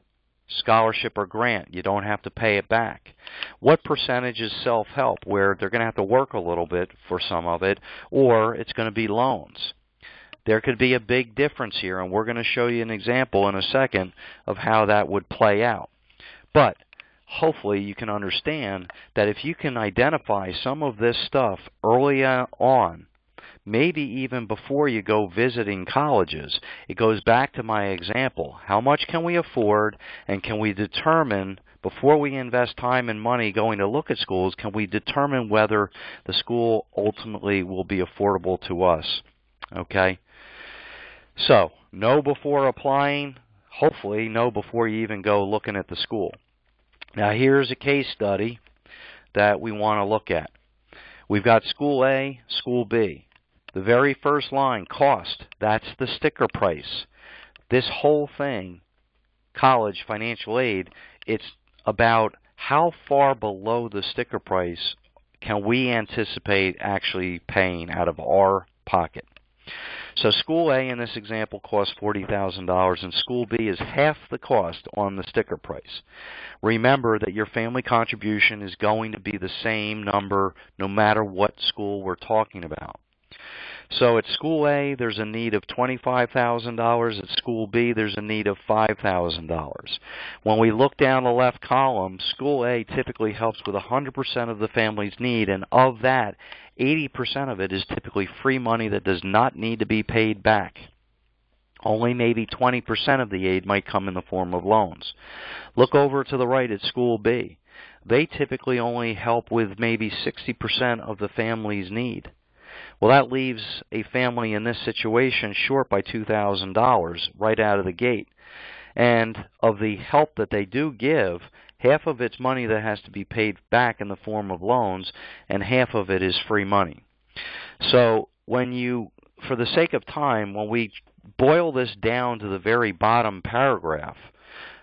Scholarship or grant, you don't have to pay it back. What percentage is self-help, where they're going to have to work a little bit for some of it, or it's going to be loans? There could be a big difference here, and we're going to show you an example in a second of how that would play out. But hopefully you can understand that if you can identify some of this stuff early on, maybe even before you go visiting colleges, it goes back to my example. How much can we afford, and can we determine, before we invest time and money going to look at schools, can we determine whether the school ultimately will be affordable to us? Okay? So, know before applying, hopefully know before you even go looking at the school. Now here's a case study that we want to look at. We've got school A, school B. The very first line, cost, that's the sticker price. This whole thing, college financial aid, it's about how far below the sticker price can we anticipate actually paying out of our pocket. So school A in this example costs $40,000 and school B is half the cost on the sticker price. Remember that your family contribution is going to be the same number no matter what school we're talking about. So at school A, there's a need of $25,000. At school B, there's a need of $5,000. When we look down the left column, school A typically helps with 100% of the family's need, and of that, 80% of it is typically free money that does not need to be paid back. Only maybe 20% of the aid might come in the form of loans. Look over to the right at school B. They typically only help with maybe 60% of the family's need. Well, that leaves a family in this situation short by $2,000 right out of the gate. And of the help that they do give, half of it's money that has to be paid back in the form of loans, and half of it is free money. So when you, for the sake of time, when we boil this down to the very bottom paragraph,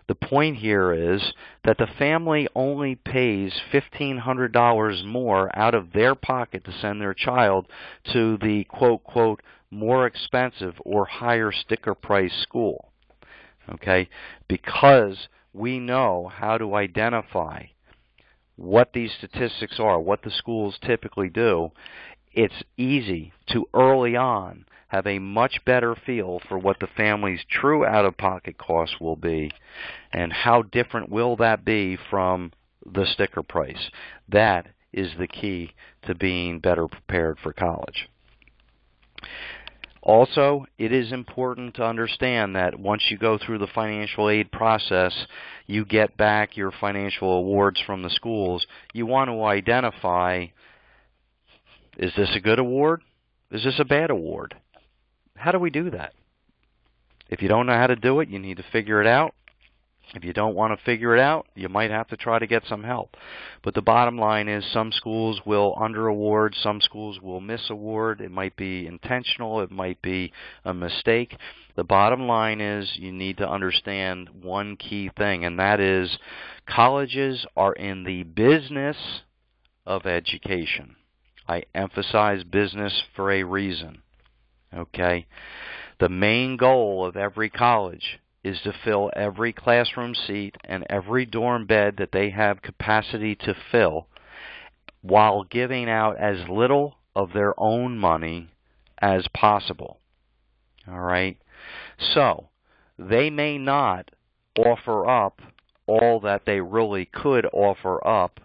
the point here is that the family only pays $1,500 more out of their pocket to send their child to the quote, more expensive or higher sticker price school. Okay? Because we know how to identify what these statistics are, what the schools typically do, it's easy to early on have a much better feel for what the family's true out-of-pocket costs will be and how different will that be from the sticker price. That is the key to being better prepared for college. Also, it is important to understand that once you go through the financial aid process, you get back your financial awards from the schools. You want to identify, is this a good award? Is this a bad award? How do we do that? If you don't know how to do it, you need to figure it out. If you don't want to figure it out, you might have to try to get some help. But the bottom line is some schools will under-award, some schools will miss-award. It might be intentional, it might be a mistake. The bottom line is you need to understand one key thing, and that is colleges are in the business of education. I emphasize business for a reason. Okay? The main goal of every college is to fill every classroom seat and every dorm bed that they have capacity to fill, while giving out as little of their own money as possible. All right? So, they may not offer up all that they really could offer up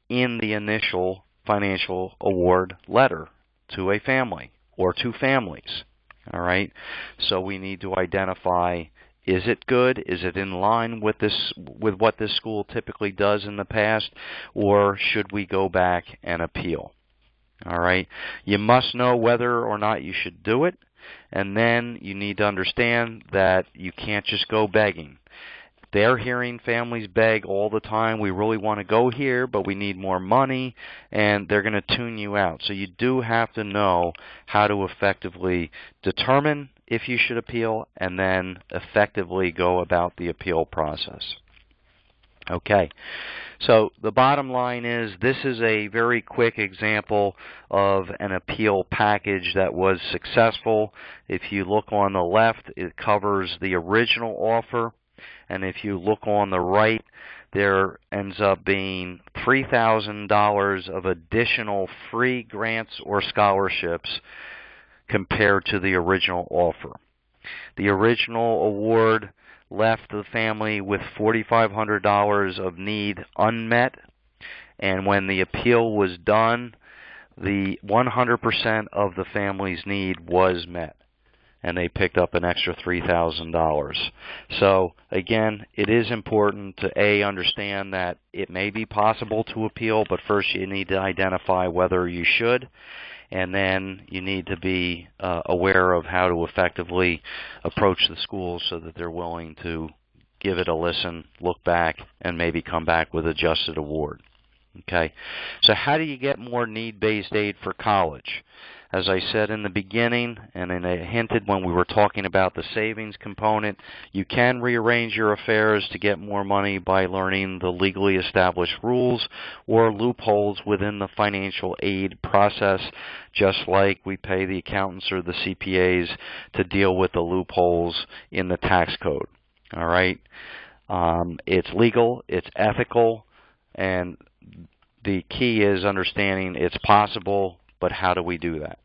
in the initial financial award letter to a family or to families. All right? So we need to identify, is it good? Is it in line with what this school typically does in the past, or should we go back and appeal? All right? You must know whether or not you should do it, and then you need to understand that you can't just go begging. They're hearing families beg all the time, we really want to go here, but we need more money, and they're going to tune you out. So you do have to know how to effectively determine if you should appeal and then effectively go about the appeal process. Okay, so the bottom line is this is a very quick example of an appeal package that was successful. If you look on the left, it covers the original offer. And if you look on the right, there ends up being $3,000 of additional free grants or scholarships compared to the original offer. The original award left the family with $4,500 of need unmet, and when the appeal was done, the 100% of the family's need was met, and they picked up an extra $3,000. So again, it is important to understand that it may be possible to appeal, but first you need to identify whether you should, and then you need to be aware of how to effectively approach the schools so that they're willing to give it a listen, look back, and maybe come back with adjusted award. Okay, so how do you get more need-based aid for college? As I said in the beginning, and I hinted when we were talking about the savings component, you can rearrange your affairs to get more money by learning the legally established rules or loopholes within the financial aid process, just like we pay the accountants or the CPAs to deal with the loopholes in the tax code. All right? It's legal, it's ethical, and the key is understanding it's possible, but how do we do that?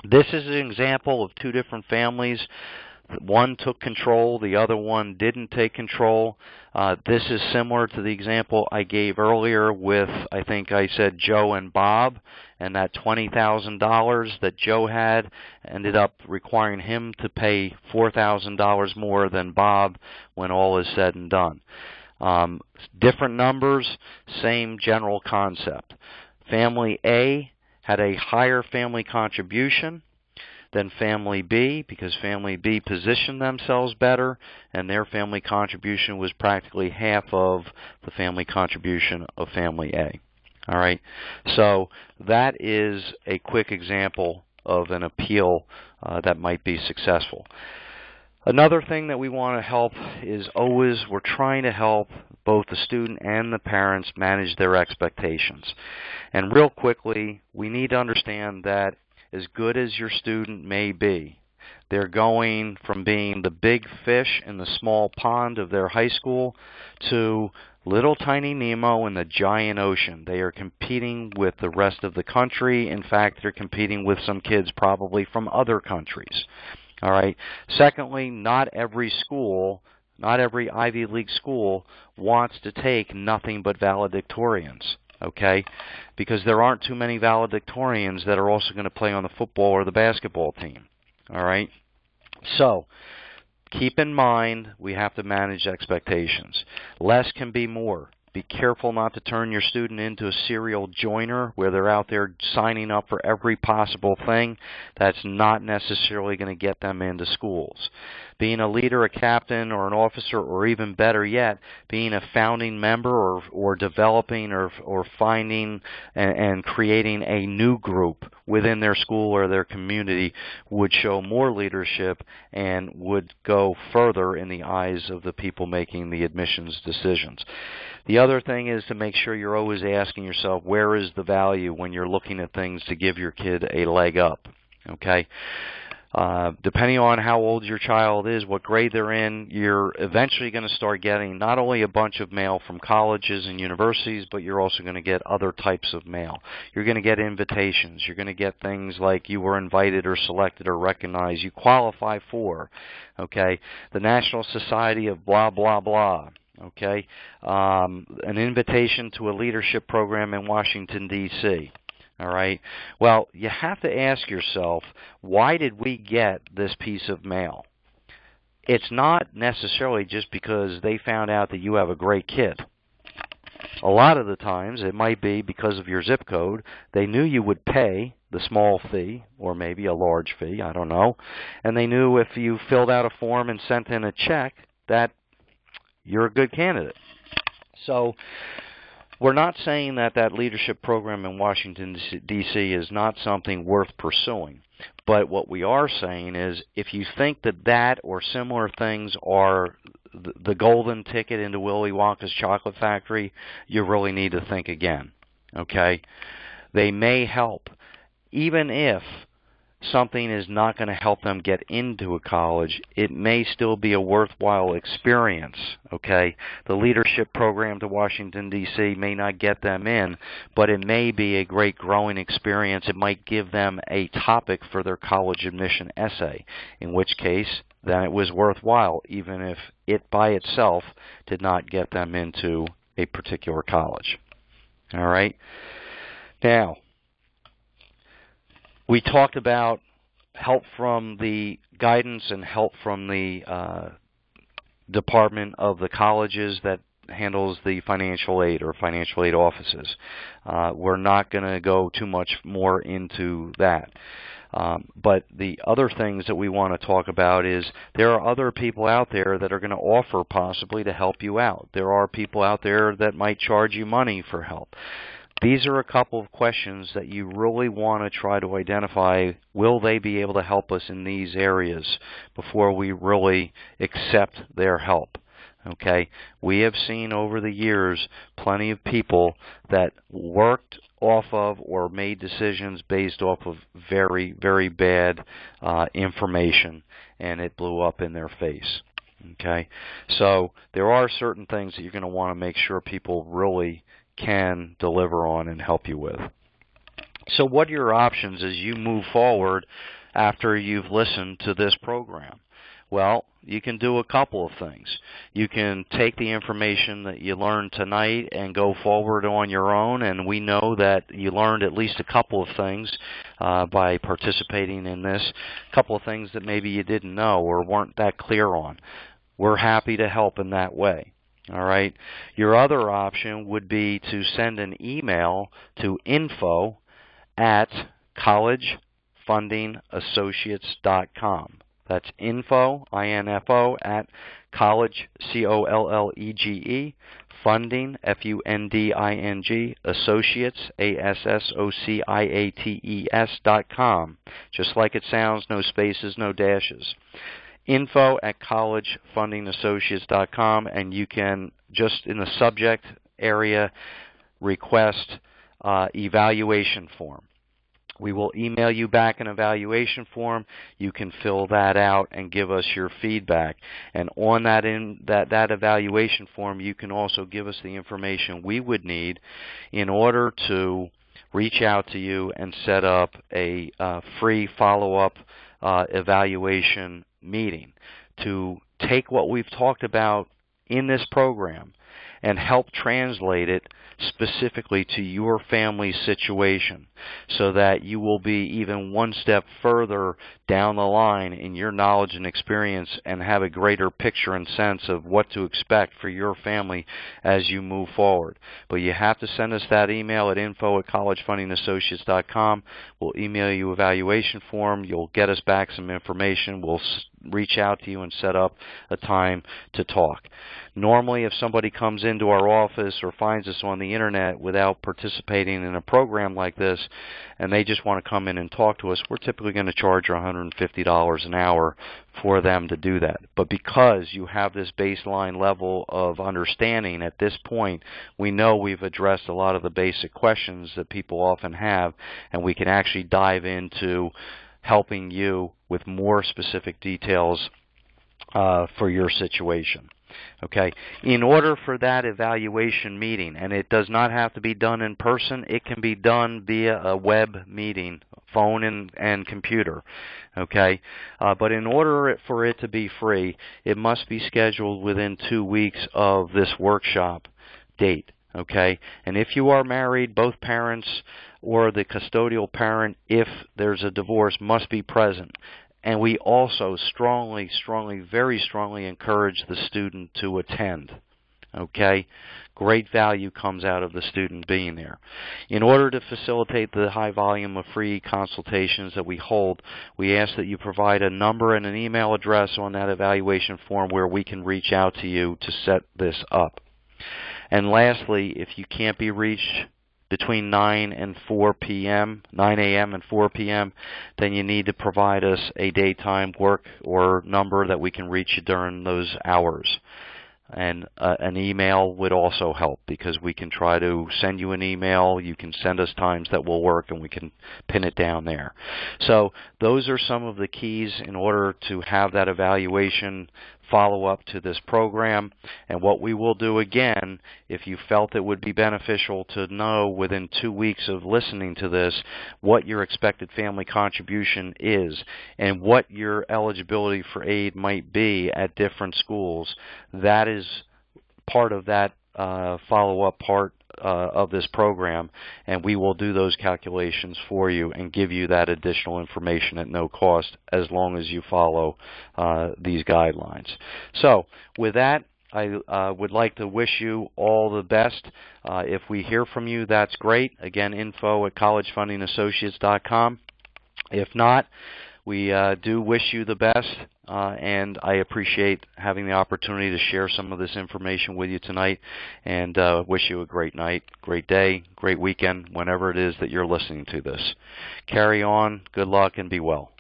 This is an example of two different families. One took control, the other one didn't take control. This is similar to the example I gave earlier with, I think I said Joe and Bob, and that $20,000 that Joe had ended up requiring him to pay $4,000 more than Bob when all is said and done. Different numbers, same general concept. Family A had a higher family contribution than Family B because Family B positioned themselves better, and their family contribution was practically half of the family contribution of Family A. All right, so that is a quick example of an appeal that might be successful. Another thing that we want to help is always we're trying to help both the student and the parents manage their expectations. And real quickly, we need to understand that as good as your student may be, they're going from being the big fish in the small pond of their high school to little tiny Nemo in the giant ocean. They are competing with the rest of the country. In fact, they're competing with some kids probably from other countries. All right. Secondly, not every school, not every Ivy League school wants to take nothing but valedictorians, okay? Because there aren't too many valedictorians that are also going to play on the football or the basketball team, all right? So keep in mind we have to manage expectations. Less can be more. Be careful not to turn your student into a serial joiner where they're out there signing up for every possible thing. That's not necessarily going to get them into schools. Being a leader, a captain, or an officer, or even better yet, being a founding member or developing or finding and creating a new group within their school or their community would show more leadership and would go further in the eyes of the people making the admissions decisions. The other thing is to make sure you're always asking yourself, where is the value when you're looking at things to give your kid a leg up? Okay? Depending on how old your child is, what grade they're in, you're eventually going to start getting not only a bunch of mail from colleges and universities, but you're also going to get other types of mail. You're going to get invitations. You're going to get things like you were invited or selected or recognized. You qualify for, okay, the National Society of blah, blah, blah. Okay, an invitation to a leadership program in Washington, D.C. All right. Well, you have to ask yourself, why did we get this piece of mail? It's not necessarily just because they found out that you have a great kid. A lot of the times it might be because of your zip code. They knew you would pay the small fee or maybe a large fee, I don't know. And they knew if you filled out a form and sent in a check that you're a good candidate. So we're not saying that that leadership program in Washington, D.C. is not something worth pursuing. But what we are saying is if you think that that or similar things are the golden ticket into Willy Wonka's chocolate factory, you really need to think again. Okay? They may help. Even if something is not going to help them get into a college, it may still be a worthwhile experience, okay? The leadership program to Washington, D.C. may not get them in, but it may be a great growing experience. It might give them a topic for their college admission essay, in which case then it was worthwhile, even if it by itself did not get them into a particular college. All right? Now, we talked about help from the guidance and help from the department of the colleges that handles the financial aid or financial aid offices. We're not going to go too much more into that. But the other things that we want to talk about is there are other people out there that are going to offer possibly to help you out. There are people out there that might charge you money for help. These are a couple of questions that you really want to try to identify. Will they be able to help us in these areas before we really accept their help? Okay, we have seen over the years plenty of people that worked off of or made decisions based off of very, very bad information, and it blew up in their face. Okay, so there are certain things that you're going to want to make sure people really can deliver on and help you with. So what are your options as you move forward after you've listened to this program? Well, you can do a couple of things. You can take the information that you learned tonight and go forward on your own, and we know that you learned at least a couple of things by participating in this, a couple of things that maybe you didn't know or weren't that clear on. We're happy to help in that way. All right. Your other option would be to send an email to info@collegefundingassociates.com. That's info, I-N-F-O, at college, C-O-L-L-E-G-E, funding, F-U-N-D-I-N-G, associates, A-S-S-O-C-I-A-T-E-S.com. Just like it sounds, no spaces, no dashes. info@collegefundingassociates.com, and you can just in the subject area request evaluation form. We will email you back an evaluation form. You can fill that out and give us your feedback. And on that evaluation form, you can also give us the information we would need in order to reach out to you and set up a free follow-up evaluation meeting to take what we've talked about in this program and help translate it specifically to your family's situation so that you will be even one step further down the line in your knowledge and experience and have a greater picture and sense of what to expect for your family as you move forward. But you have to send us that email at info@collegefundingassociates.com. We'll email you evaluation form. You'll get us back some information. We'll reach out to you and set up a time to talk. Normally, if somebody comes into our office or finds us on the internet without participating in a program like this and they just want to come in and talk to us, we're typically going to charge $150 an hour for them to do that. But because you have this baseline level of understanding at this point, we know we've addressed a lot of the basic questions that people often have, and we can actually dive into helping you with more specific details for your situation. Okay, in order for that evaluation meeting, and it does not have to be done in person, it can be done via a web meeting, phone and computer. Okay, but in order for it to be free, it must be scheduled within 2 weeks of this workshop date. Okay, and if you are married, both parents or the custodial parent, if there's a divorce, must be present. And we also strongly, very strongly encourage the student to attend. Okay? Great value comes out of the student being there. In order to facilitate the high volume of free consultations that we hold, we ask that you provide a number and an email address on that evaluation form where we can reach out to you to set this up. And lastly, if you can't be reached between 9 and 4 p.m., 9 a.m. and 4 p.m., then you need to provide us a daytime work or number that we can reach you during those hours. And an email would also help, because we can try to send you an email. You can send us times that will work, and we can pin it down there. So those are some of the keys in order to have that evaluation follow-up to this program. And what we will do again, if you felt it would be beneficial to know within 2 weeks of listening to this what your expected family contribution is and what your eligibility for aid might be at different schools, that is part of that follow-up part of this program, and we will do those calculations for you and give you that additional information at no cost as long as you follow these guidelines. So with that, I would like to wish you all the best. If we hear from you, that's great. Again, info@collegefundingassociates.com. If not, we do wish you the best, and I appreciate having the opportunity to share some of this information with you tonight, and wish you a great night, great day, great weekend, whenever it is that you're listening to this. Carry on, good luck, and be well.